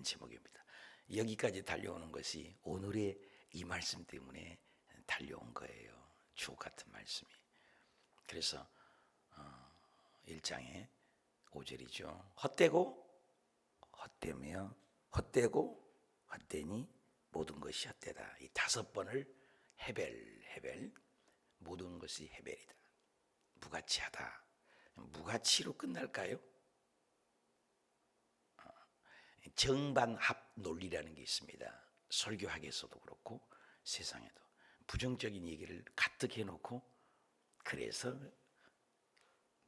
제목입니다. 여기까지 달려오는 것이 오늘의 이 말씀 때문에 달려온 거예요. 주옥 같은 말씀이. 그래서 1장의 5절이죠. 헛되고 헛되며 헛되고 헛되니 모든 것이 헛되다. 이 5번을 헤벨 모든 것이 헤벨이다. 무가치하다. 무가치로 끝날까요? 정반합 논리라는 게 있습니다. 설교학에서도 그렇고 세상에도 부정적인 얘기를 가득 해놓고 그래서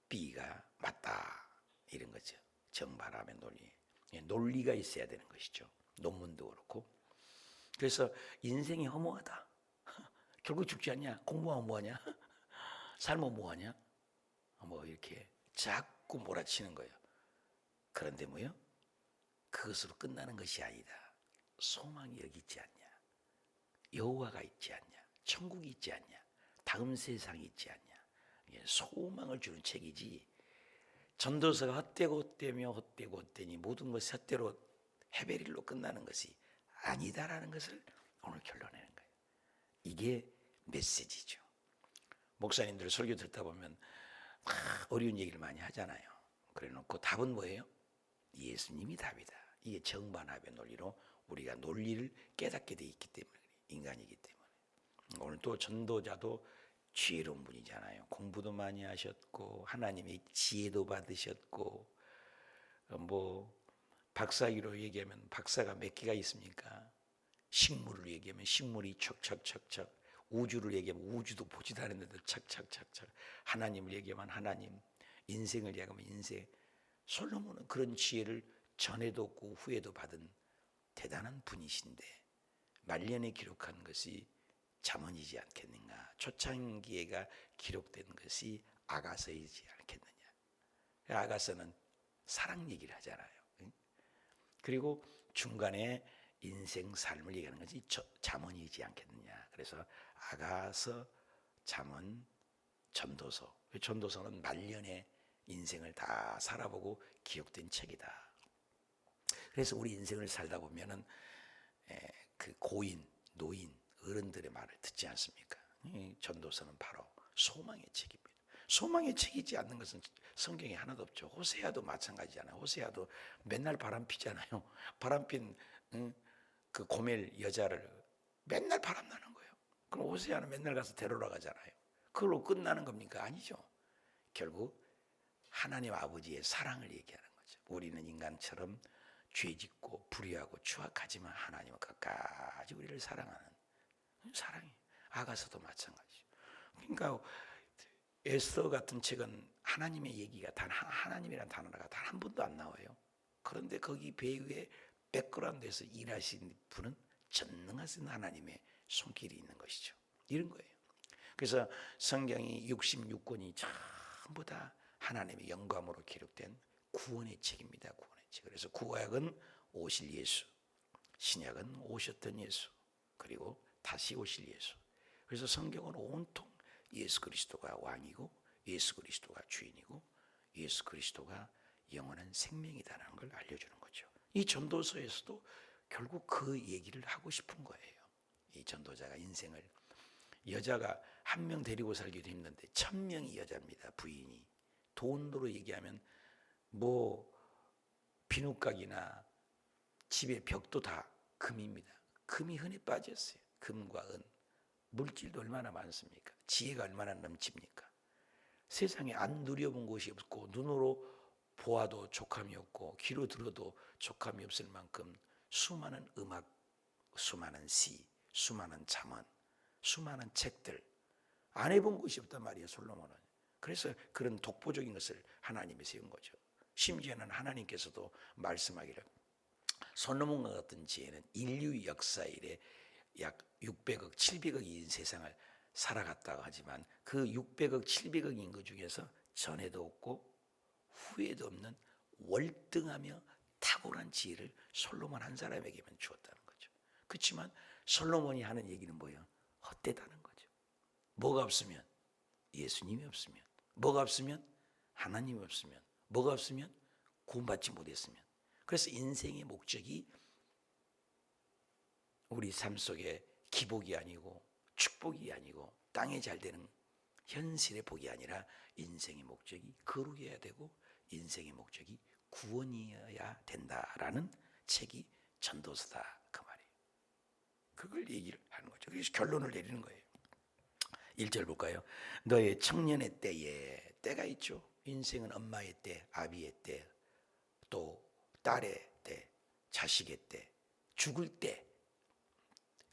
B가 맞다 이런 거죠. 정반합의 논리. 논리가 있어야 되는 것이죠. 논문도 그렇고. 그래서 인생이 허무하다. 결국 죽지 않냐? 공부하면 뭐하냐? 살면 뭐하냐? 뭐 이렇게 자꾸 몰아치는 거예요. 그런데 뭐요? 그것으로 끝나는 것이 아니다. 소망이 여기 있지 않냐? 여호와가 있지 않냐? 천국이 있지 않냐? 다음 세상이 있지 않냐? 소망을 주는 책이지. 전도서가 헛되고 헛되며 헛되고 헛되니 모든 것이 헛되로 헤베릴로 끝나는 것이 아니다라는 것을 오늘 결론내는 거예요. 이게 메시지죠. 목사님들 설교 듣다 보면 어려운 얘기를 많이 하잖아요. 그래 놓고 답은 뭐예요? 예수님이 답이다. 이게 정반합의 논리로 우리가 논리를 깨닫게 돼 있기 때문에, 인간이기 때문에. 오늘 또 전도자도 지혜로운 분이잖아요. 공부도 많이 하셨고 하나님의 지혜도 받으셨고, 뭐 박사기로 얘기하면 박사가 몇 개가 있습니까? 식물을 얘기하면 식물이 척척척척, 우주를 얘기하면 우주도 보지도 않았는데 척척척척, 하나님을 얘기하면 하나님, 인생을 얘기하면 인생. 솔로몬은 그런 지혜를 전에도 없고 후에도 받은 대단한 분이신데 말년에 기록한 것이 잠언이지 않겠는가? 초창기에가 기록된 것이 아가서이지 않겠느냐? 아가서는 사랑 얘기를 하잖아요. 그리고 중간에 인생 삶을 얘기하는 것이 잠언이지 않겠느냐? 그래서 아가서, 잠언, 전도서. 전도서는 말년에 인생을 다 살아보고 기록된 책이다. 그래서 우리 인생을 살다 보면은 그 고인, 노인, 어른들의 말을 듣지 않습니까? 전도서는 바로 소망의 책입니다. 소망의 책이지 않는 것은 성경에 하나도 없죠. 호세아도 마찬가지잖아요. 호세아도 맨날 바람 피잖아요. 바람 핀 그 고멜 여자를 맨날 바람 나는 거예요. 그럼 호세아는 맨날 가서 데려러 가잖아요. 그걸로 끝나는 겁니까? 아니죠. 결국 하나님 아버지의 사랑을 얘기하는 거죠. 우리는 인간처럼 죄짓고 불의하고 추악하지만 하나님은 끝까지 우리를 사랑하는 사랑이. 아가서도 마찬가지죠. 그러니까 에스더 같은 책은 하나님의 얘기가 하나님이라는 단어가 단 한 번도 안 나와요. 그런데 거기 배후에 백그라운드에서 일하신 분은 전능하신 하나님의 손길이 있는 것이죠. 이런 거예요. 그래서 성경이 66권이 전부 다 하나님의 영감으로 기록된 구원의 책입니다. 구원의 책. 그래서 구약은 오실 예수, 신약은 오셨던 예수, 그리고 다시 오실 예수. 그래서 성경은 온통 예수 그리스도가 왕이고 예수 그리스도가 주인이고 예수 그리스도가 영원한 생명이다라는 걸 알려주는 거죠. 이 전도서에서도 결국 그 얘기를 하고 싶은 거예요. 이 전도자가 인생을, 여자가 한 명 데리고 살기도 힘든데 1000명이 여자입니다. 부인이. 돈으로 얘기하면 뭐 비누가게나 집의 벽도 다 금입니다. 금이 흔해 빠졌어요. 금과 은. 물질도 얼마나 많습니까? 지혜가 얼마나 넘칩니까? 세상에 안 누려본 곳이 없고 눈으로 보아도 족함이 없고 귀로 들어도 족함이 없을 만큼 수많은 음악, 수많은 시, 수많은 잠언, 수많은 책들 안 해본 곳이 없단 말이에요. 솔로몬은. 그래서 그런 독보적인 것을 하나님이 세운 거죠. 심지어는 하나님께서도 말씀하기를 솔로몬과 같은 지혜는 인류 역사 이래 약 600억, 700억인 세상을 살아갔다고 하지만 그 600억, 700억 인구 중에서 전에도 없고 후에도 없는 월등하며 탁월한 지혜를 솔로몬 한 사람에게만 주었다는 거죠. 그렇지만 솔로몬이 하는 얘기는 뭐예요? 헛되다는 거죠. 뭐가 없으면? 예수님이 없으면. 뭐가 없으면? 하나님이 없으면. 뭐가 없으면? 구원받지 못했으면. 그래서 인생의 목적이 우리 삶 속에 기복이 아니고 축복이 아니고 땅에 잘 되는 현실의 복이 아니라 인생의 목적이 거룩해야 되고 인생의 목적이 구원이어야 된다라는 책이 전도서다 그 말이에요. 그걸 얘기를 하는 거죠. 그래서 결론을 내리는 거예요. 1절 볼까요? 너의 청년의 때가 있죠. 인생은 엄마의 때, 아비의 때, 또 딸의 때, 자식의 때, 죽을 때,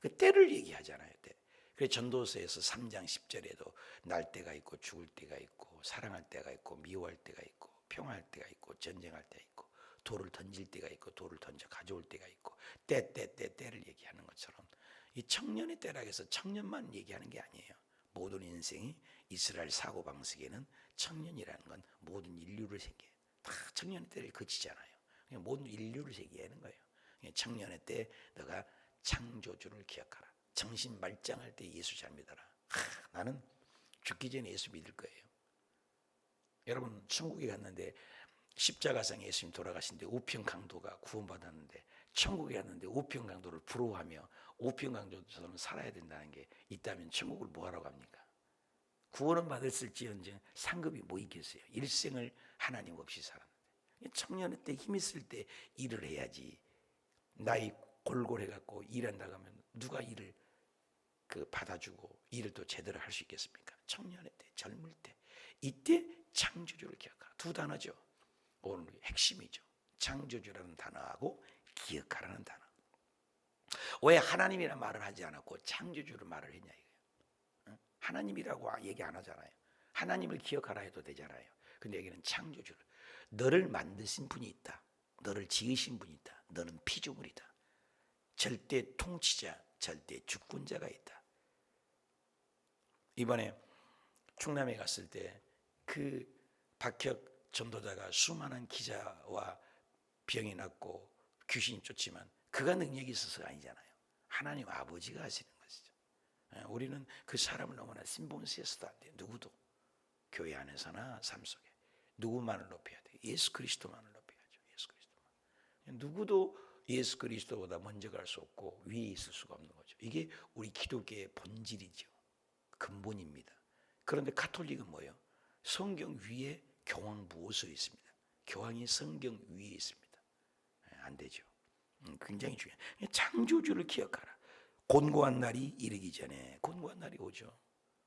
그 때를 얘기하잖아요. 때. 그래서 전도서에서 3장 10절에도 날 때가 있고 죽을 때가 있고 사랑할 때가 있고 미워할 때가 있고 평화할 때가 있고 전쟁할 때가 있고 돌을 던질 때가 있고 돌을 던져 가져올 때가 있고 때를 얘기하는 것처럼 이 청년의 때라고 해서 청년만 얘기하는 게 아니에요. 모든 인생이 이스라엘 사고방식에는 청년이라는 건 모든 인류를 얘기해요. 다 청년의 때를 그치잖아요. 그냥 모든 인류를 얘기하는 거예요. 청년의 때 너가 창조주를 기억하라. 정신 말짱할 때 예수 잘 믿어라. 나는 죽기 전에 예수 믿을 거예요. 여러분 천국에 갔는데 십자가상 예수님 돌아가신데 우편강도가 구원받았는데 천국에 갔는데 우편강도를 부러워하며 우편강도처럼 살아야 된다는 게 있다면 천국을 뭐하러 갑니까? 구원은 받았을지언정 상급이 뭐 있겠어요? 일생을 하나님 없이 살았는데 청년의 때 힘 있을 때 일을 해야지. 나이 골골해갖고 일한다고 하면 누가 일을 받아주고 일을 또 제대로 할 수 있겠습니까? 청년의 때, 젊을 때, 이때 창조주를 기억하라. 두 단어죠. 오늘 핵심이죠. 창조주라는 단어하고 기억하라는 단어. 왜 하나님이라는 말을 하지 않았고 창조주를 말을 했냐 이거예요. 하나님이라고 얘기 안 하잖아요. 하나님을 기억하라 해도 되잖아요. 근데 여기는 창조주를, 너를 만드신 분이 있다. 너를 지으신 분이 있다. 너는 피조물이다. 절대 통치자, 절대 주권자가 있다. 이번에 충남에 갔을 때 그 박혁 전도자가 수많은 기자와 병이 났고 귀신이 쫓지만 그가 능력이 있어서가 아니잖아요. 하나님 아버지가 하시는 것이죠. 우리는 그 사람을 너무나 신봉시해서도 안 돼요. 누구도. 교회 안에서나 삶 속에 누구만을 높여야 돼요. 예수 그리스도만을 높여야죠. 예수 그리스도만. 누구도 예수 그리스도보다 먼저 갈 수 없고 위에 있을 수가 없는 거죠. 이게 우리 기독교의 본질이죠. 근본입니다. 그런데 가톨릭은 뭐예요? 성경 위에 교황 부어서 있습니다. 교황이 성경 위에 있습니다. 안 되죠. 굉장히 중요해요. 창조주를 기억하라. 곤고한 날이 이르기 전에 곤고한 날이 오죠.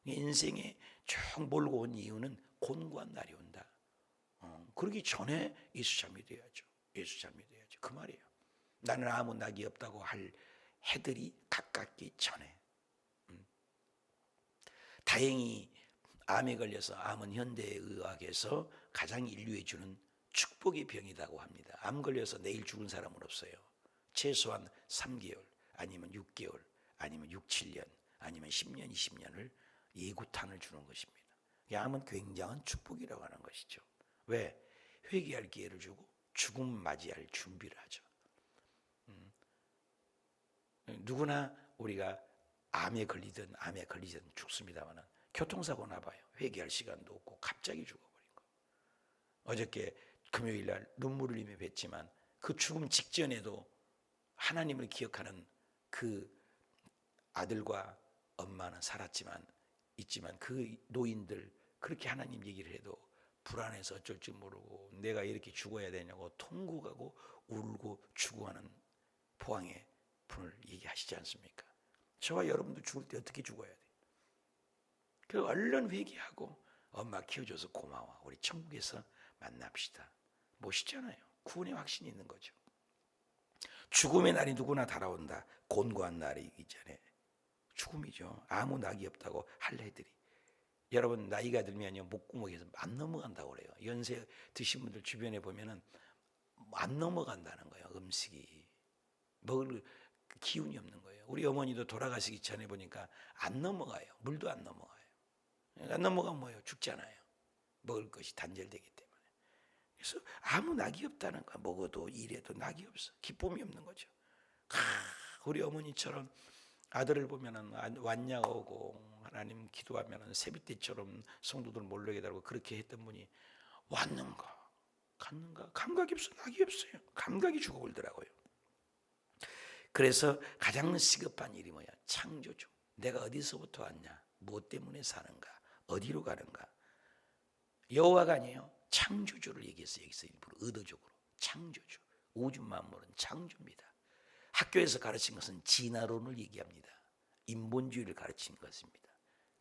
인생에 쭉 몰고 온 이유는 곤고한 날이 온다. 그러기 전에 예수 잘 믿어야죠. 예수 잘 믿어야죠. 그 말이에요. 나는 아무 낙이 없다고 할 해들이 가깝기 전에. 다행히 암에 걸려서, 암은 현대의학에서 가장 인류에 주는 축복의 병이라고 합니다. 암 걸려서 내일 죽은 사람은 없어요. 최소한 3개월 아니면 6개월 아니면 6, 7년 아니면 10년, 20년을 예고탄을 주는 것입니다. 암은 굉장한 축복이라고 하는 것이죠. 왜? 회개할 기회를 주고 죽음 맞이할 준비를 하죠. 누구나 우리가 암에 걸리든 죽습니다만 교통사고 나봐요. 회개할 시간도 없고 갑자기 죽어버린 거. 어저께 금요일 날 눈물을 흘리며 뵀지만 그 죽음 직전에도 하나님을 기억하는 그 아들과 엄마는 살았지만 그 노인들 그렇게 하나님 얘기를 해도 불안해서 어쩔 줄 모르고 내가 이렇게 죽어야 되냐고 통곡하고 울고 죽어가는 포항의 분을 얘기하시지 않습니까? 저와 여러분도 죽을 때 어떻게 죽어야 돼? 그리고 얼른 회개하고 엄마 키워줘서 고마워. 우리 천국에서 만납시다. 멋있잖아요. 구원의 확신이 있는 거죠. 죽음의 날이 누구나 달아온다. 곤고한 날이기 전에 죽음이죠. 아무 낙이 없다고 할 해들이. 여러분 나이가 들면요 목구멍에서 안 넘어간다고 그래요. 연세 드신 분들 주변에 보면은 안 넘어간다는 거예요. 음식이 먹을 기운이 없는 거예요. 우리 어머니도 돌아가시기 전에 보니까 안 넘어가요. 물도 안 넘어가요. 안 넘어가면 뭐예요? 죽잖아요. 먹을 것이 단절되기 때문에. 그래서 아무 낙이 없다는 거야. 먹어도 일해도 낙이 없어. 기쁨이 없는 거죠. 우리 어머니처럼 아들을 보면은 왔냐가 오고 하나님 기도하면은 새벽때처럼 성도들 몰려게 달고 그렇게 했던 분이 왔는가 갔는가 감각이 없어. 낙이 없어요. 감각이 죽어버리더라고요. 그래서 가장 시급한 일이 뭐야? 창조주. 내가 어디서부터 왔냐? 무엇 때문에 사는가? 어디로 가는가? 여호와가 아니에요. 창조주를 얘기했어요. 여기서 일부러 의도적으로. 창조주. 우주 만물은 창조입니다. 학교에서 가르친 것은 진화론을 얘기합니다. 인본주의를 가르친 것입니다.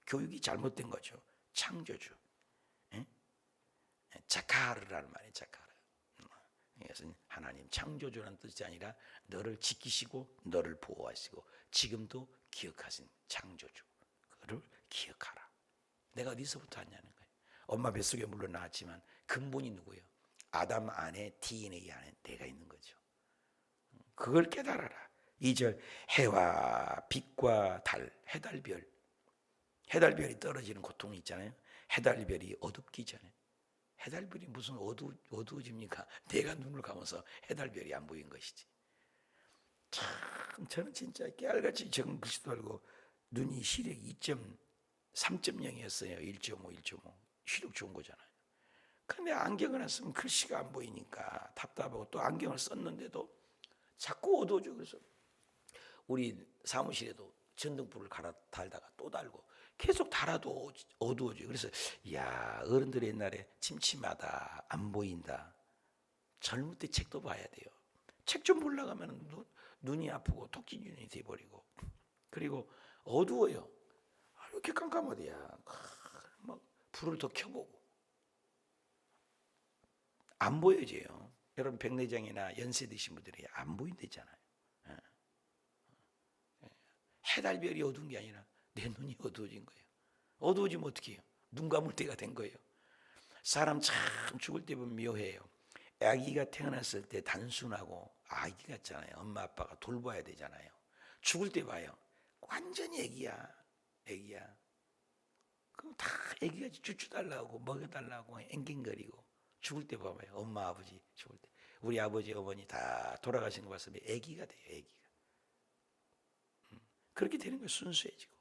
교육이 잘못된 거죠. 창조주. 자카르라는 말이에요. 자카르. 이것은 하나님 창조주라는 뜻이 아니라 너를 지키시고 너를 보호하시고 지금도 기억하신 창조주. 그를 기억하라. 내가 어디서부터 왔냐는 거예요. 엄마 뱃속에 물론 나왔지만 근본이 누구예요? 아담 안에 DNA 안에 내가 있는 거죠. 그걸 깨달아라. 2절 해와 빛과 달, 해달별. 해달별이 떨어지는 고통이 있잖아요. 해달별이 어둡기 전에. 해달별이 무슨 어두워집니까? 내가 눈을 감아서 해달별이 안 보인 것이지. 참 저는 진짜 깨알같이 적은 글씨도 알고 눈이 시력 3.0이었어요. 1.5. 시력 좋은 거잖아요. 근데 안경을 안 쓰면 글씨가 안 보이니까 답답하고 또 안경을 썼는데도 자꾸 어두워져. 그래서 우리 사무실에도 전등불을 달다가 또 달고 계속 달아도 어두워져. 그래서 야 어른들이 옛날에 침침하다 안 보인다. 젊을 때 책도 봐야 돼요. 책 좀 보려고 하면 눈이 아프고 토끼 눈이 돼버리고 그리고 어두워요. 이렇게 깜깜하대야. 막 불을 더 켜보고 안 보여져요. 여러분 백내장이나 연세 드신 분들이 안 보인다잖아요. 해달별이 어두운 게 아니라 내 눈이 어두워진 거예요. 어두워지면 어떻게 해요? 눈 감을 때가 된 거예요. 사람 참 죽을 때 보면 묘해요. 아기가 태어났을 때 단순하고 아기 같잖아요. 엄마 아빠가 돌봐야 되잖아요. 죽을 때 봐요. 완전히 애기야. 그럼 다 애기가 쭈쭈 달라고 먹여달라고 앵앵거리고 죽을 때 봐봐요. 엄마 아버지 죽을 때 우리 아버지 어머니 다 돌아가신 거 봤으면 애기가 돼요. 애기가. 그렇게 되는 거예요. 순수해지고.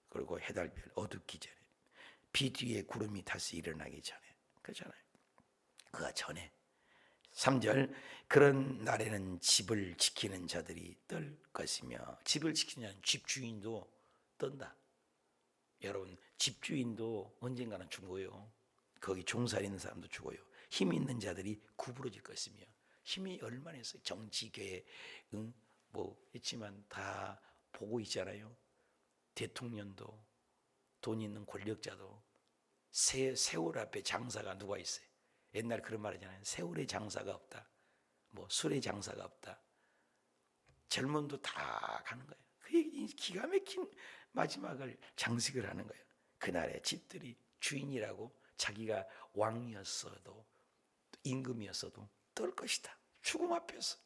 그리고 해달별 어둡기 전에 빛 위에 구름이 다시 일어나기 전에 그렇잖아요. 그가 전에 3절 그런 날에는 집을 지키는 자들이 떨 것이며 집을 지키는 자는 집주인도 떤다. 여러분 집주인도 언젠가는 죽어요. 거기 종살 있는 사람도 죽어요. 힘 있는 자들이 구부러질 것이며 힘이 얼마나 있어요. 정치계 뭐 했지만 다 보고 있잖아요. 대통령도 돈 있는 권력자도 세월 앞에 장사가 누가 있어요. 옛날 그런 말 하잖아요. 세월의 장사가 없다. 뭐 술의 장사가 없다. 젊음도 다 가는 거예요. 그게 기가 막힌 마지막을 장식을 하는 거예요. 그날의 집들이 주인이라고 자기가 왕이었어도 임금이었어도 떨 것이다. 죽음 앞에서.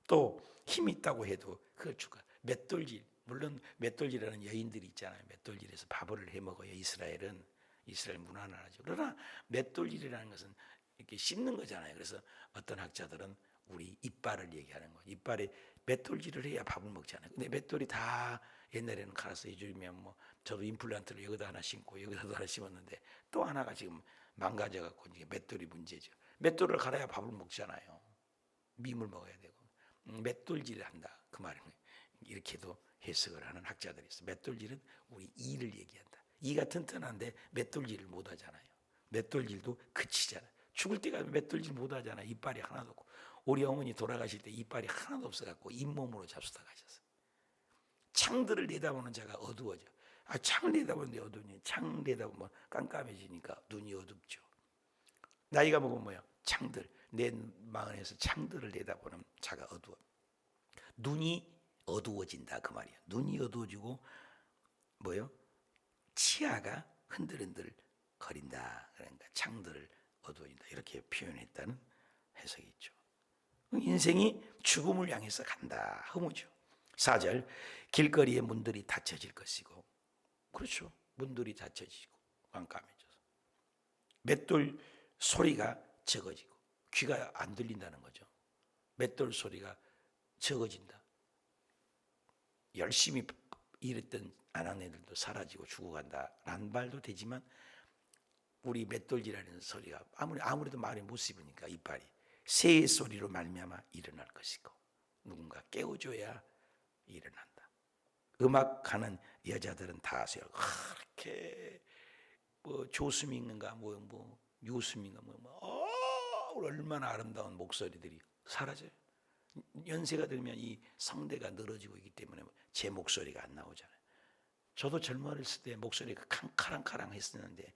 또 힘이 있다고 해도 그걸 죽어. 맷돌질. 물론 맷돌질하는 여인들이 있잖아요. 맷돌질에서 밥을 해 먹어요. 이스라엘 문화는 하죠. 그러나 맷돌질이라는 것은 이렇게 씹는 거잖아요. 그래서 어떤 학자들은 우리 이빨을 얘기하는 거예요. 이빨에 맷돌질을 해야 밥을 먹잖아요. 근데 맷돌이 다 옛날에는 갈아서 해주면 뭐 저도 임플란트를 여기다 하나 심고 여기다도 하나 심었는데 또 하나가 지금 망가져 갖고 이제 맷돌이 문제죠. 맷돌을 갈아야 밥을 먹잖아요. 밈을 먹어야 되고 맷돌질을 한다 그 말이에요. 이렇게도 해석을 하는 학자들이 있어요. 맷돌질은 우리 이를 얘기한다. 이가 튼튼한데 맷돌질을 못 하잖아요. 맷돌질도 그치잖아요. 죽을 때 가면 맷돌질 못 하잖아요. 이빨이 하나도 없고. 우리 어머니 돌아가실 때 이빨이 하나도 없어갖고 잇몸으로 잡수다 가셨어요. 창들을 내다보는 자가 어두워져. 창을 내다보는데 어두우니 창 내다보면 깜깜해지니까 눈이 어둡죠. 나이가 먹으면 뭐야? 창들. 내 마음에서 창들을 내다보는 자가 어두워. 눈이 어두워진다 그 말이야. 눈이 어두워지고 뭐요? 치아가 흔들흔들 거린다. 그러니까 창들을 어두워진다. 이렇게 표현했다는 해석이 있죠. 인생이 죽음을 향해서 간다. 허무죠. 4절 길거리의 문들이 닫혀질 것이고 그렇죠. 문들이 닫혀지고 깜깜해져서 맷돌 소리가 적어지고 귀가 안 들린다는 거죠. 맷돌 소리가 적어진다. 열심히 일했던 아낙네들도 사라지고 죽어간다라는 말도 되지만 우리 맷돌질하는 소리가 아무래도 말이 못 씹으니까 이빨이 새의 소리로 말미암아 일어날 것이고 누군가 깨워줘야 일어난다. 음악하는 여자들은 다 아세요. 그렇게 뭐 조수민인가 뭐 유수민인가 얼마나 아름다운 목소리들이 사라져요. 연세가 들면 이 성대가 늘어지고 있기 때문에 제 목소리가 안 나오잖아요. 저도 젊었을 때 목소리가 캉카랑카랑 했었는데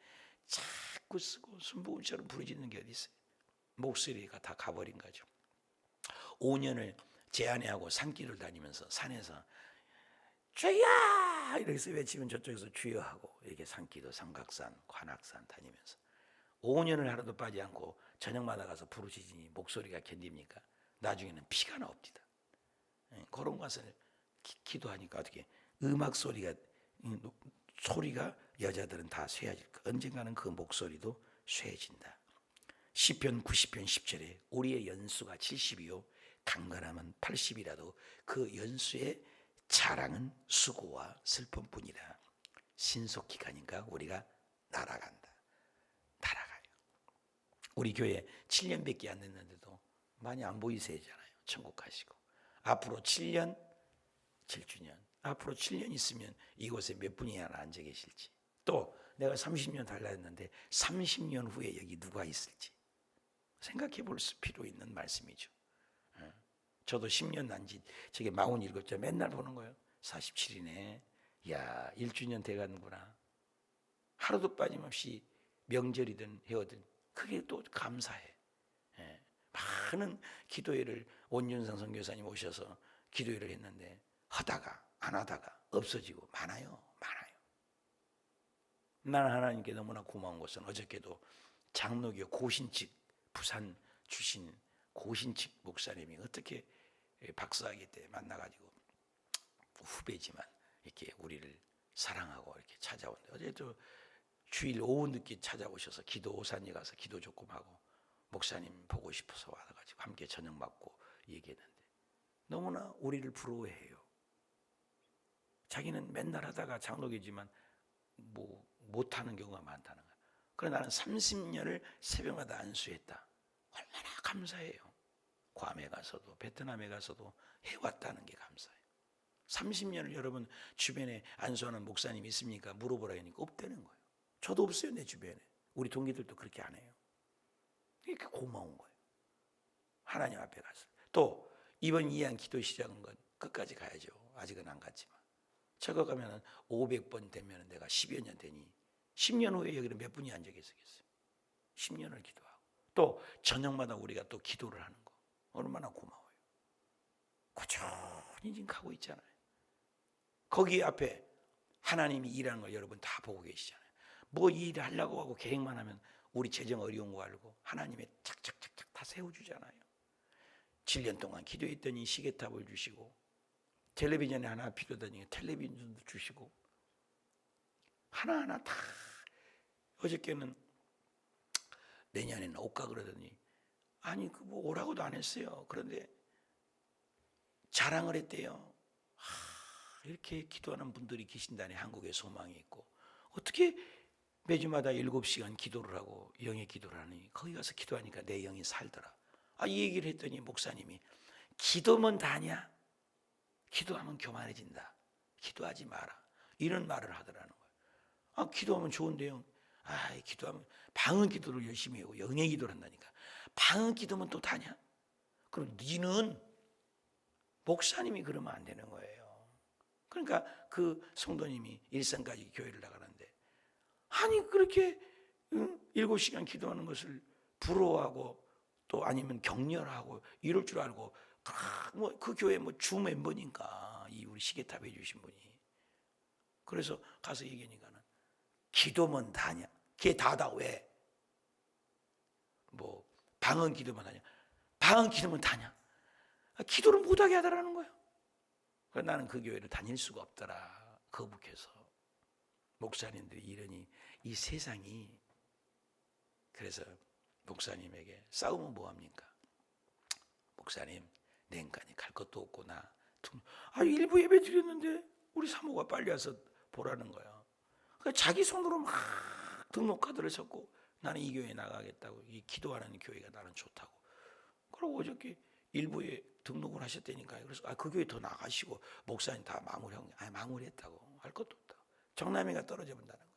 자꾸 쓰고 순부음처럼 부르짖는 게 어디 있어요. 목소리가 다 가버린 거죠. 5년을 제 아내하고 산길을 다니면서 산에서 주여! 이렇게 외치면 저쪽에서 주여 하고 이렇게 산기도 삼각산, 관악산 다니면서 5년을 하루도 빠지 않고 저녁마다 가서 부르짖으니 목소리가 견딥니까? 나중에는 피가 나옵니다. 그런 것을 기도하니까 어떻게 음악 소리가 여자들은 다 쇠해질 거. 언젠가는 그 목소리도 쇠해진다. 시편 90편 10절에 우리의 연수가 70이요 강건함은 80이라도 그 연수의 자랑은 수고와 슬픔뿐이라. 신속기간인가 우리가 날아간다. 날아가요. 우리 교회 7년밖에 안 됐는데도 많이 안 보이세요잖아요. 천국 가시고 앞으로 7년 7주년 앞으로 7년 있으면 이곳에 몇 분이나 앉아 계실지, 또 내가 30년 달라 했는데 30년 후에 여기 누가 있을지 생각해 볼 필요 있는 말씀이죠. 저도 10년 난지 저게 47째 맨날 보는 거예요. 47이네. 야, 1주년 돼가는구나. 하루도 빠짐없이 명절이든 해오든 그게 또 감사해. 많은 기도회를 원윤상 선교사님 오셔서 기도회를 했는데 하다가 안 하다가 없어지고 많아요. 나는 하나님께 너무나 고마운 것은 어저께도 장로교 고신칙 부산 출신 고신칙 목사님이 어떻게 박사학위 때 만나가지고 후배지만 이렇게 우리를 사랑하고 이렇게 찾아오는데, 어제도 주일 오후 늦게 찾아오셔서 기도 오산에 가서 기도 조금 하고 목사님 보고 싶어서 와가지고 함께 저녁 먹고 얘기했는데 너무나 우리를 부러워해요. 자기는 맨날 하다가 장로교지만 뭐 못하는 경우가 많다는 거야. 그러나 나는 30년을 새벽마다 안수했다. 얼마나 감사해요. 괌에 가서도 베트남에 가서도 해왔다는 게 감사해요. 30년을 여러분 주변에 안수하는 목사님 있습니까? 물어보라 하니까 없다는 거예요. 저도 없어요. 내 주변에. 우리 동기들도 그렇게 안 해요. 이렇게 고마운 거예요. 하나님 앞에 가서. 또 이번 이한 기도 시작한 건 끝까지 가야죠. 아직은 안 갔지만 저거 가면 500번 되면 내가 10여 년 되니 10년 후에 여기는 몇 분이 앉아 계시겠어요. 10년을 기도하고 또 저녁마다 우리가 또 기도를 하는 거 얼마나 고마워요. 꾸준히 지금 가고 있잖아요. 거기 앞에 하나님이 일하는 걸 여러분 다 보고 계시잖아요. 뭐 일을 하려고 하고 계획만 하면 우리 재정 어려운 거 알고 하나님의 착착착착 다 세워주잖아요. 7년 동안 기도했더니 시계탑을 주시고 텔레비전에 하나 필요하다니 텔레비전도 주시고 하나하나 다. 어저께는 내년에는 올까 그러더니 아니 그 뭐 오라고도 안 했어요. 그런데 자랑을 했대요. 이렇게 기도하는 분들이 계신다니 한국에 소망이 있고 어떻게 매주마다 7시간 기도를 하고 영의 기도를 하니 거기 가서 기도하니까 내 영이 살더라. 이 얘기를 했더니 목사님이 기도면 다냐? 기도하면 교만해진다. 기도하지 마라. 이런 말을 하더라는 거예요. 기도하면 좋은데요. 기도하면 방언 기도를 열심히 하고 영의 기도를 한다니까. 방언 기도면 또 다냐? 그럼 니는 목사님이 그러면 안 되는 거예요. 그러니까 그 성도님이 일산까지 교회를 나가는데 그렇게 7시간 기도하는 것을 부러워하고 또 아니면 격려하고 이럴 줄 알고 그 교회 주 멤버니까 이 우리 시계탑 해주신 분이 그래서 가서 얘기하니까는 기도면 다냐? 걔 다다 왜? 뭐 방언 기도만 하냐? 방언 기도면 다냐? 기도를 못하게 하더라는 거예요. 그래서 나는 그 교회를 다닐 수가 없더라. 거북해서. 목사님들이 이러니 이 세상이. 그래서 목사님에게 싸우면 뭐합니까? 목사님 내년까지 갈 것도 없고 일부 예배 드렸는데 우리 사모가 빨리 와서 보라는 거야. 그러니까 자기 손으로 막 등록카드를 쳤고 나는 이 교회에 나가겠다고, 이 기도하는 교회가 나는 좋다고. 그리고 어저께 일부에 등록을 하셨다니까요. 그래서 그 교회 더 나가시고 목사님 다 마무리하고 마무리했다고 할 것도 없다. 정남이가 떨어져 본다는 거예요.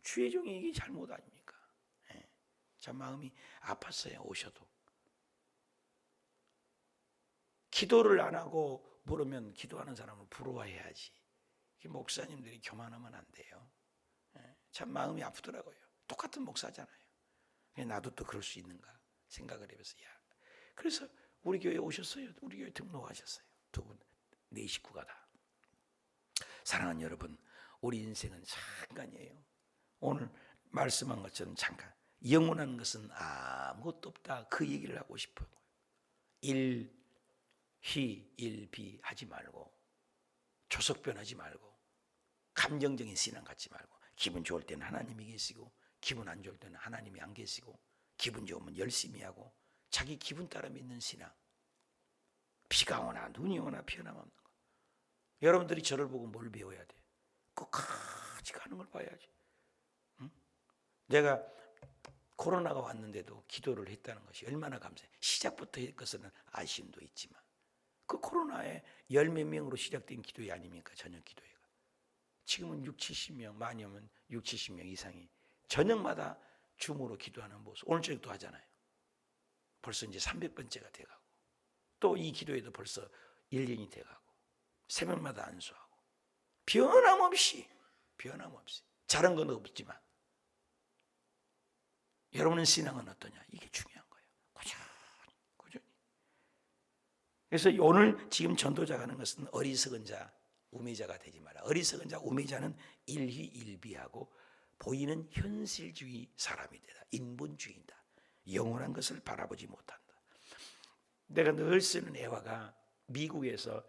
주의 종이 이게 잘못 아닙니까? 예. 참 마음이 아팠어요. 오셔도 기도를 안 하고 물으면 기도하는 사람을 부러워해야지. 목사님들이 교만하면 안 돼요. 예. 참 마음이 아프더라고요. 똑같은 목사잖아요. 나도 또 그럴 수 있는가 생각을 해보세요. 그래서 우리 교회 오셨어요. 우리 교회 등록하셨어요. 두 분, 네 식구가 다. 사랑하는 여러분, 우리 인생은 잠깐이에요. 오늘 말씀한 것처럼 잠깐. 영원한 것은 아무것도 없다. 그 얘기를 하고 싶어요. 일희 하지 말고, 조석변하지 말고, 감정적인 신앙 갖지 말고, 기분 좋을 때는 하나님이 계시고, 기분 안 좋을 때는 하나님이 안 계시고, 기분 좋으면 열심히 하고, 자기 기분 따라 믿는 신앙. 비가 오나 눈이 오나 피어나면 없는 거. 여러분들이 저를 보고 뭘 배워야 돼? 끝까지 가는 걸 봐야지. 응? 내가 코로나가 왔는데도 기도를 했다는 것이 얼마나 감사해. 시작부터 했것은 아쉬움도 있지만 그 코로나에 열 몇 명으로 시작된 기도회 아닙니까? 저녁 기도회가. 지금은 6, 70명, 많이 오면 6, 70명 이상이 저녁마다 줌으로 기도하는 모습. 오늘 저녁도 하잖아요. 벌써 이제 300번째가 돼가고 또 이 기도회도 벌써 1년이 돼가고 새벽마다 안수하고 변함없이 잘한 건 없지만 여러분의 신앙은 어떠냐? 이게 중요한 거예요. 꾸준히. 그래서 오늘 지금 전도자가 하는 것은 어리석은 자, 우매자가 되지 마라. 어리석은 자, 우매자는 일희일비하고 보이는 현실주의 사람이 되다. 인본주의다. 영원한 것을 바라보지 못한다. 내가 늘 쓰는 애화가 미국에서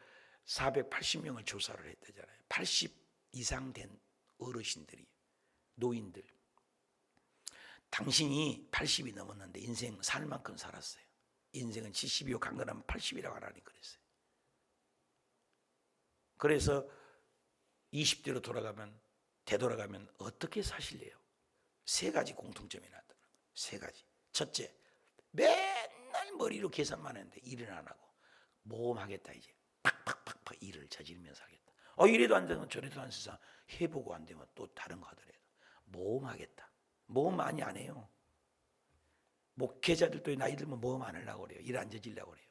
480명을 조사를 했다잖아요. 80 이상 된 어르신들이, 노인들. 당신이 80이 넘었는데 인생 살 만큼 살았어요. 인생은 70이요 강건하면 80이라고 하나님 그랬어요. 그래서 20대로 되돌아가면 어떻게 사실래요? 세 가지 공통점이 나타나요. 세 가지. 첫째, 맨날 머리로 계산만 했는데 일을 안 하고 모험하겠다 이제. 팍팍팍팍 일을 저지르면서 하겠다. 이래도 안 되면 저래도 안 돼서 해보고 안 되면 또 다른 거 하더라도 모험하겠다. 모험 많이 안 해요. 목회자들도 나이 들면 모험 안 하려고 그래요. 일 안 저지르려고 그래요.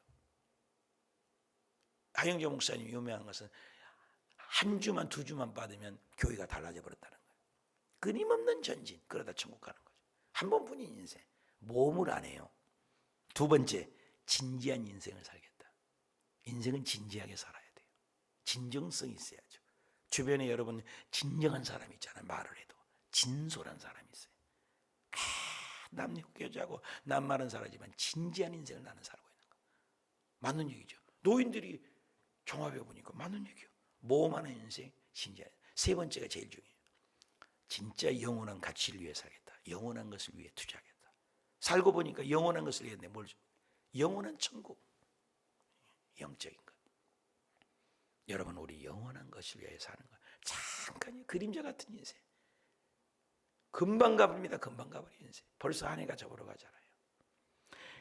하영조 목사님 유명한 것은 한 주만 두 주만 받으면 교회가 달라져 버렸다는 거예요. 끊임없는 전진, 그러다 천국 가는 거죠. 한 번뿐인 인생. 모험을 안 해요. 두 번째, 진지한 인생을 살겠다. 인생은 진지하게 살아야 돼요. 진정성이 있어야죠. 주변에 여러분 진정한 사람이 있잖아요. 말을 해도 진솔한 사람이 있어요. 남 욕하고 남 말은 사라지만 진지한 인생을 나는 살고 있는 거. 맞는 얘기죠. 노인들이 종합해 보니까 맞는 얘기요. 모험하는 인생, 진지한. 세 번째가 제일 중요해요. 진짜 영원한 가치를 위해 살겠다. 영원한 것을 위해 투자하겠다. 살고 보니까 영원한 것을 위해 뭘 줘? 영원한 천국. 영적인 것. 여러분 우리 영원한 것을 위해 사는 거. 잠깐의 그림자 같은 인생. 금방 가버립니다. 금방 가버리는 인생. 벌써 한 해가 저버려 가잖아요.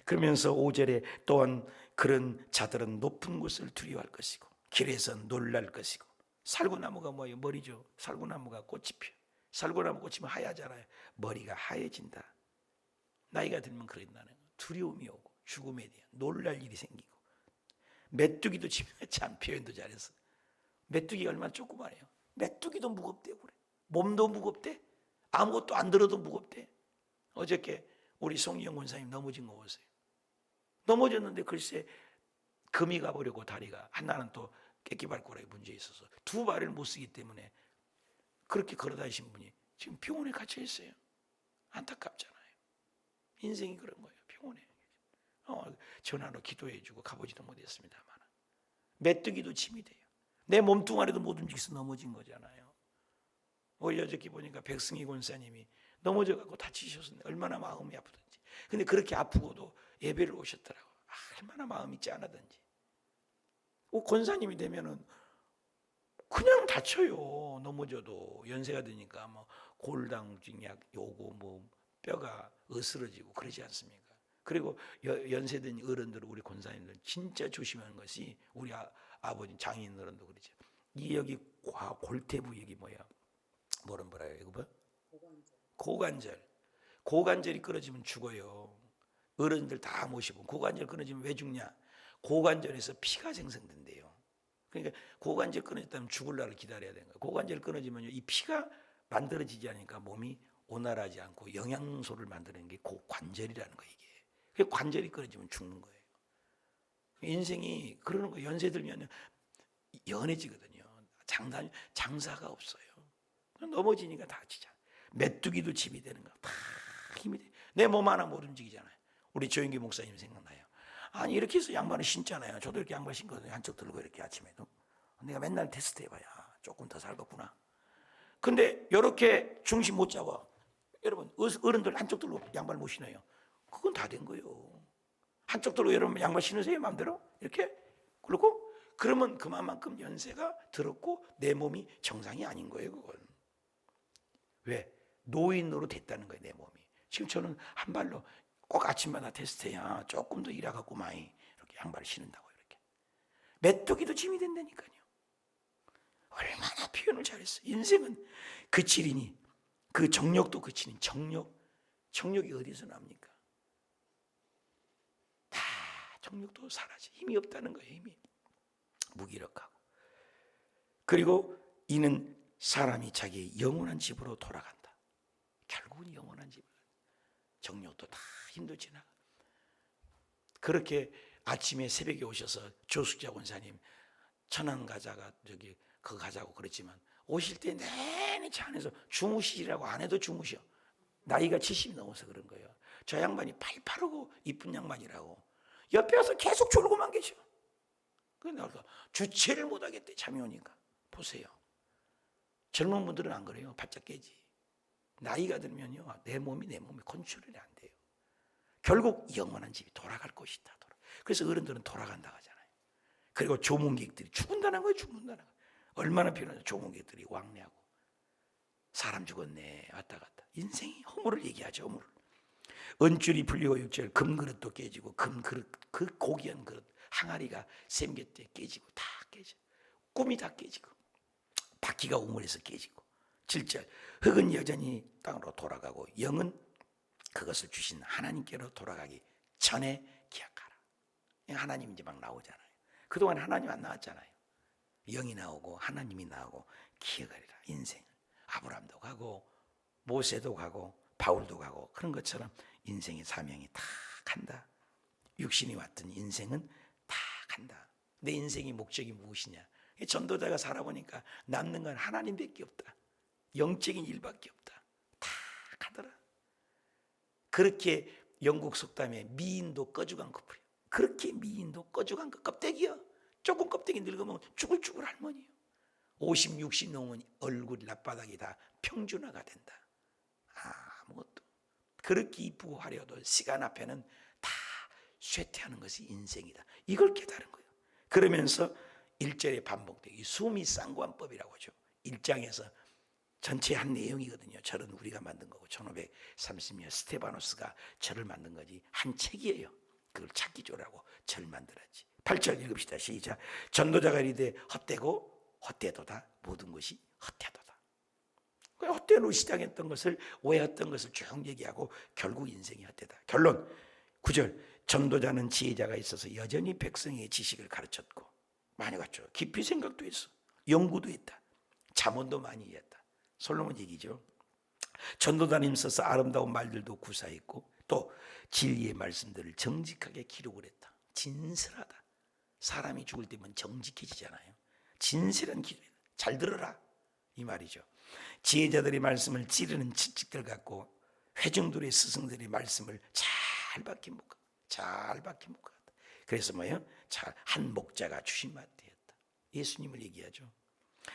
그러면서 5절에 또한 그런 자들은 높은 곳을 두려워할 것이고 길에서 놀랄 것이고. 살구나무가 뭐예요? 머리죠. 살구나무가 꽃이 피어. 살구나무 꽃이면 하얗잖아요. 머리가 하얘진다. 나이가 들면 그런다는 거. 두려움이 오고 죽음에 대한 놀랄 일이 생기고. 메뚜기도 참 표현도 잘했어. 메뚜기가 얼마나 조그마해요. 메뚜기도 무겁대 그래. 몸도 무겁대. 아무것도 안 들어도 무겁대. 어저께 우리 송희영 권사님 넘어진 거 보세요. 넘어졌는데 글쎄 금이 가버리고 다리가 하나는 또 깨끼발가락에 문제 있어서 두 발을 못 쓰기 때문에 그렇게 걸어다니신 분이 지금 병원에 갇혀 있어요. 안타깝잖아요. 인생이 그런 거예요. 병원에. 전화로 기도해주고 가보지도 못했습니다만 메뚜기도 짐이 돼요. 내 몸뚱아리도 못 움직여서 넘어진 거잖아요. 어저께 보니까 백승희 권사님이 넘어져갖고 다치셨는데 얼마나 마음이 아프던지. 근데 그렇게 아프고도 예배를 오셨더라고. 얼마나 마음이 짠하던지. 권사님이 되면은 그냥 다쳐요. 넘어져도 연세가 되니까 골다공증 약 요고 뼈가 으스러지고 그러지 않습니까? 그리고 연세든 어른들, 우리 권사님들 진짜 조심하는 것이, 우리 아버지 장인 어른도 그러죠. 이 여기 골태부 여기 뭐라 해요? 이거 뭐? 고관절. 고관절이 끊어지면 죽어요. 어른들 다 모시고 고관절 끊어지면 왜 죽냐? 고관절에서 피가 생성된대요. 그러니까 고관절 끊어졌다면 죽을 날을 기다려야 되는 거예요. 고관절 끊어지면요, 이 피가 만들어지지 않으니까 몸이 온화하지 않고 영양소를 만드는 게 고관절이라는 거예요. 이게. 그 관절이 끊어지면 죽는 거예요. 인생이 그러는 거예요. 연세 들면 연해지거든요. 장사가 없어요. 넘어지니까 다 지잖아. 메뚜기도 집이 되는 거. 다 힘이 돼. 내 몸 하나 못 움직이잖아요. 우리 조영기 목사님 생각나요. 아니 이렇게 해서 양말을 신잖아요. 저도 이렇게 양말 신거든요. 한쪽 들고 이렇게 아침에도. 내가 맨날 테스트 해봐야 조금 더 살겠구나. 근데 이렇게 중심 못 잡아. 여러분 어른들 한쪽 들고 양말 못 신어요. 그건 다 된 거예요. 한쪽 들고 여러분 양말 신으세요 마음대로 이렇게. 그리고 그러면 그만큼 연세가 들었고 내 몸이 정상이 아닌 거예요. 그건 왜? 노인으로 됐다는 거예요. 내 몸이. 지금 저는 한 발로 꼭 아침마다 테스트해야 조금 더 일하갖고 많이 이렇게 양발을 신는다고. 이렇게 메뚜기도 짐이 된다니까요. 얼마나 표현을 잘했어. 인생은 그치리니, 그 정력도 그치니. 정력이 어디서 납니까? 다 정력도 사라져. 힘이 없다는 거예요. 힘이 무기력하고. 그리고 이는 사람이 자기의 영원한 집으로 돌아간다. 결국은 영원한 집으로. 정력도 다 힘도 지나가. 그렇게 아침에 새벽에 오셔서 조숙자 권사님 천안 가자가 저기 그거 가자고 그랬지만 오실 때 내내 차 안에서 주무시라고 안 해도 주무셔. 나이가 70이 넘어서 그런 거예요. 저 양반이 팔팔하고 이쁜 양반이라고 옆에 와서 계속 졸고만 계셔. 그래서 내가 주체를 못하겠대. 잠이 오니까. 보세요. 젊은 분들은 안 그래요. 바짝 깨지. 나이가 들면요, 내 몸이 컨트롤이 안 돼요. 결국 영원한 집이 돌아갈 것이다. 그래서 어른들은 돌아간다 하잖아요. 그리고 조문객들이 죽는다는 거예요. 죽는다는 거예요. 얼마나 필요하죠. 조문객들이 왕래하고 사람 죽었네 왔다 갔다. 인생이 허물을 얘기하죠. 허물을. 은줄이 풀리고 육절 금그릇도 깨지고 금그릇, 그 고귀한 그릇 항아리가 샘겼대 깨지고 다 깨져. 꿈이 다 깨지고 바퀴가 우물에서 깨지고. 7절 흙은 여전히 땅으로 돌아가고 영은 그것을 주신 하나님께로 돌아가기 전에 기약하라. 하나님 이제 막 나오잖아요. 그동안 하나님 안 나왔잖아요. 영이 나오고 하나님이 나오고 기억하리라. 인생 아브라함도 가고 모세도 가고 바울도 가고 그런 것처럼 인생의 사명이 다 간다. 육신이 왔던 인생은 다 간다. 내 인생의 목적이 무엇이냐? 전도자가 살아보니까 남는 건 하나님밖에 없다. 영적인 일밖에 없다. 다 가더라. 그렇게 영국 속담에 미인도 꺼죽한 커플이야. 그렇게 미인도 꺼죽한 그 껍데기야. 조금 껍데기 늙으면 쭈글쭈글 할머니요. 50, 60 넘으면 얼굴 낯바닥이 다 평준화가 된다. 아무것도. 그렇게 이쁘고 화려도 시간 앞에는 다 쇠퇴하는 것이 인생이다. 이걸 깨달은 거예요. 그러면서 1절에 반복되기 숨이 쌍관법이라고 하죠. 1장에서 전체 한 내용이거든요. 절은 우리가 만든 거고 1530년 스테바노스가 절을 만든 거지 한 책이에요. 그걸 찾기조라고 절 만들었지. 8절 읽읍시다. 시작. 전도자가 이르되 헛되고 헛되도다. 모든 것이 헛되도다. 헛되로 시작했던 것을 오해했던 것을 쭉 얘기하고 결국 인생이 헛되다. 결론 9절 전도자는 지혜자가 있어서 여전히 백성의 지식을 가르쳤고 많이 갔죠. 깊이 생각도 했어. 연구도 했다. 잠언도 많이 했다. 솔로몬 얘기죠. 전도자님 있어서 아름다운 말들도 구사했고 또 진리의 말씀들을 정직하게 기록을 했다. 진실하다. 사람이 죽을 때면 정직해지잖아요. 진실한 기록. 잘 들어라 이 말이죠. 지혜자들의 말씀을 찌르는 칙칙들 같고 회중들의 스승들의 말씀을 잘 박힌 목각. 잘 박힌 목각. 그래서 뭐예요? 잘 한 목자가 주신 마대였다. 예수님을 얘기하죠.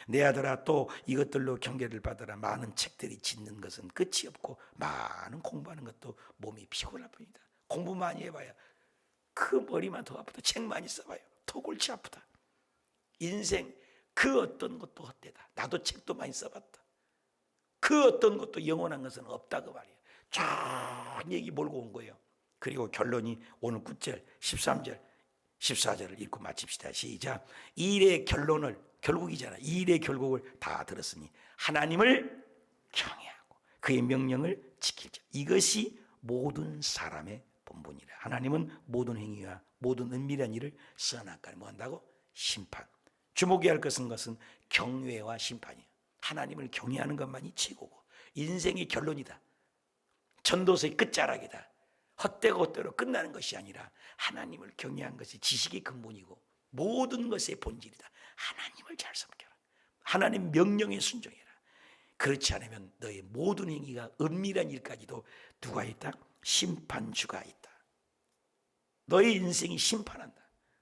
내 아들아 또 이것들로 경계를 받아라. 많은 책들이 짓는 것은 끝이 없고 많은 공부하는 것도 몸이 피곤할 뿐이다. 공부 많이 해봐야 그 머리만 더 아프다. 책 많이 써봐요. 더 골치 아프다. 인생 그 어떤 것도 헛되다. 나도 책도 많이 써봤다. 그 어떤 것도 영원한 것은 없다 그 말이에요. 쫙 얘기 몰고 온 거예요. 그리고 결론이 오늘 9절, 13절, 14절을 읽고 마칩시다. 시작. 이 일의 결론을, 결국이잖아. 이 일의 결국을 다 들었으니 하나님을 경외하고 그의 명령을 지키자. 이것이 모든 사람의 본분이라. 하나님은 모든 행위와 모든 은밀한 일을 선악과를 뭐 한다고? 심판. 주목해야 할 것은 경외와 심판이야. 하나님을 경외하는 것만이 최고고 인생의 결론이다. 전도서의 끝자락이다. 헛되고 헛되로 끝나는 것이 아니라 하나님을 경외한 것이 지식의 근본이고 모든 것의 본질이다. 하나님을 잘 섬겨라. 하나님 명령에 순종해라. 그렇지 않으면 너의 모든 행위가 은밀한 일까지도 누가 있다? 심판주가 있다. 너의 인생이 심판한다.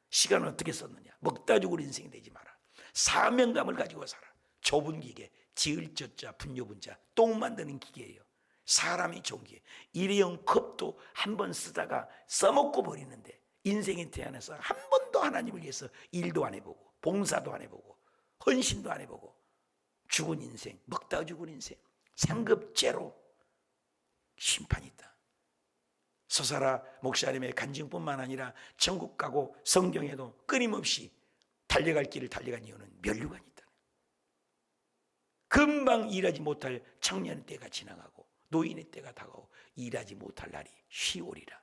시간을 어떻게 썼느냐? 먹다 죽을 인생이 되지 마라. 사명감을 가지고 살아. 좁은 기계, 지을 젖자, 분뇨분자, 똥 만드는 기계예요. 사람이 좋은 기계. 일회용 컵도 한 번 쓰다가 써먹고 버리는데 인생에 태어나서 한 번도 하나님을 위해서 일도 안 해보고 봉사도 안 해보고 헌신도 안 해보고 죽은 인생, 먹다 죽은 인생, 상급죄로 심판이 있다. 서사라 목사님의 간증뿐만 아니라 천국 가고 성경에도 끊임없이 달려갈 길을 달려간 이유는 면류관이 있다. 금방 일하지 못할 청년 때가 지나가고 노인의 때가 다가오고 일하지 못할 날이 쉬오리라.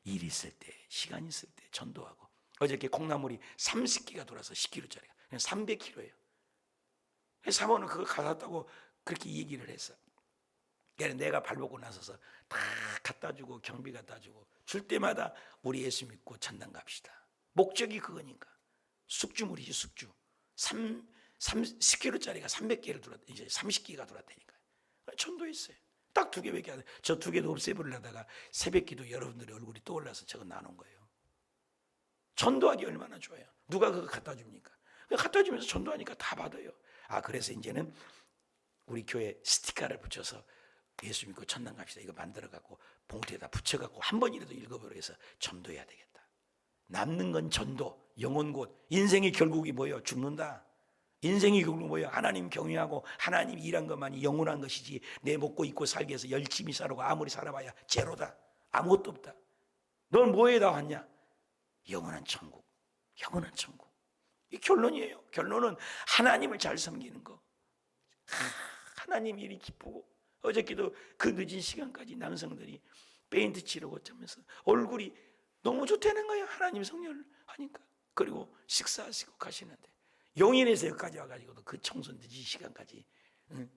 일 있을 때, 시간 있을 때 전도하고. 어저께 콩나물이 30기가 돌아서 10kg짜리가 그냥 300kg예요. 사모는 그거 가졌다고 그렇게 얘기를 했어. 그래서 내가 발벗고 나서서 다 갖다 주고 경비 갖다 주고 줄 때마다 우리 예수 믿고 천당 갑시다. 목적이 그거니까. 숙주물이지 숙주. 10kg짜리가 300개를 돌았다. 이제 30기가 돌았다니까요. 전도했어요. 딱 2개밖에 안 돼. 저 2개도 없애버리려다가 새벽기도 여러분들의 얼굴이 떠올라서 저거 나눈 거예요. 전도하기 얼마나 좋아요. 누가 그거 갖다 줍니까? 갖다 주면서 전도하니까 다 받아요. 그래서 이제는 우리 교회 스티커를 붙여서 예수 믿고 천당 갑시다. 이거 만들어갖고 봉투에다 붙여갖고 한 번이라도 읽어보려 해서 전도해야 되겠다. 남는 건 전도, 영혼 곧. 인생의 결국이 뭐예요? 죽는다. 인생의 결국은 뭐예요? 하나님 경외하고 하나님 일한 것만이 영원한 것이지 내 먹고 입고 살기 위해서 열심히 살고 아무리 살아봐야 제로다. 아무것도 없다. 넌 뭐에다 왔냐? 영원한 천국. 영원한 천국. 이 결론이에요. 결론은 하나님을 잘 섬기는 거. 하나님 일이 기쁘고. 어저께도 그 늦은 시간까지 남성들이 페인트 칠하고 어쩌면서 얼굴이 너무 좋다는 거예요. 하나님 성령을 하니까. 그리고 식사하시고 가시는데 용인에서 여기까지 와가지고도 그 청소 늦은 시간까지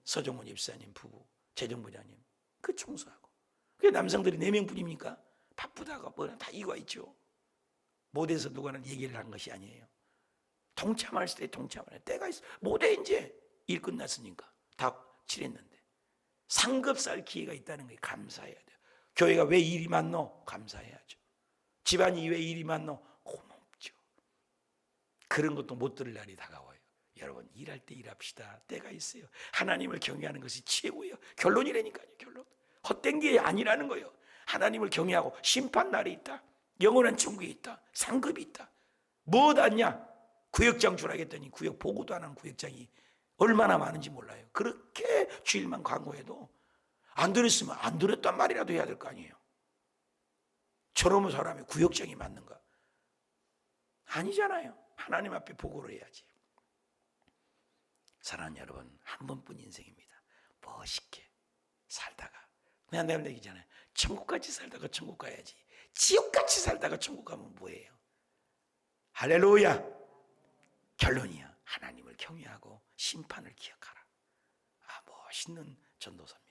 서정훈 집사님 부부, 재정부장님 그 청소하고. 그 남성들이 4명뿐입니까? 바쁘다가 뭐나 다 이유가 있죠. 못해서 누가는 얘기를 한 것이 아니에요. 동참할 때 동참을 해. 때가 있어. 못해 이제 일 끝났으니까 다 칠했는데 상급살 기회가 있다는 게 감사해야 돼요. 교회가 왜 일이 많노? 감사해야죠. 집안이 왜 일이 많노? 고맙죠. 그런 것도 못 들을 날이 다가와요. 여러분 일할 때 일합시다. 때가 있어요. 하나님을 경외하는 것이 최고예요. 결론이라니까요. 결론. 헛된 게 아니라는 거예요. 하나님을 경외하고 심판 날이 있다. 영원한 천국이 있다. 상급이 있다. 뭐 받냐? 구역장 주라겠더니 구역 보고도 안 하는 구역장이 얼마나 많은지 몰라요. 그렇게 주일만 광고해도 안 들었으면 안 들었단 말이라도 해야 될 거 아니에요. 저런 사람이 구역장이 맞는가? 아니잖아요. 하나님 앞에 보고를 해야지. 사랑하는 여러분, 한 번뿐 인생입니다. 멋있게 살다가 그냥 내가 얘기잖아요. 천국같이 살다가 천국 가야지. 지옥같이 살다가 천국 가면 뭐예요? 할렐루야. 결론이야. 하나님을 경외하고 심판을 기억하라. 멋있는 전도서입니다.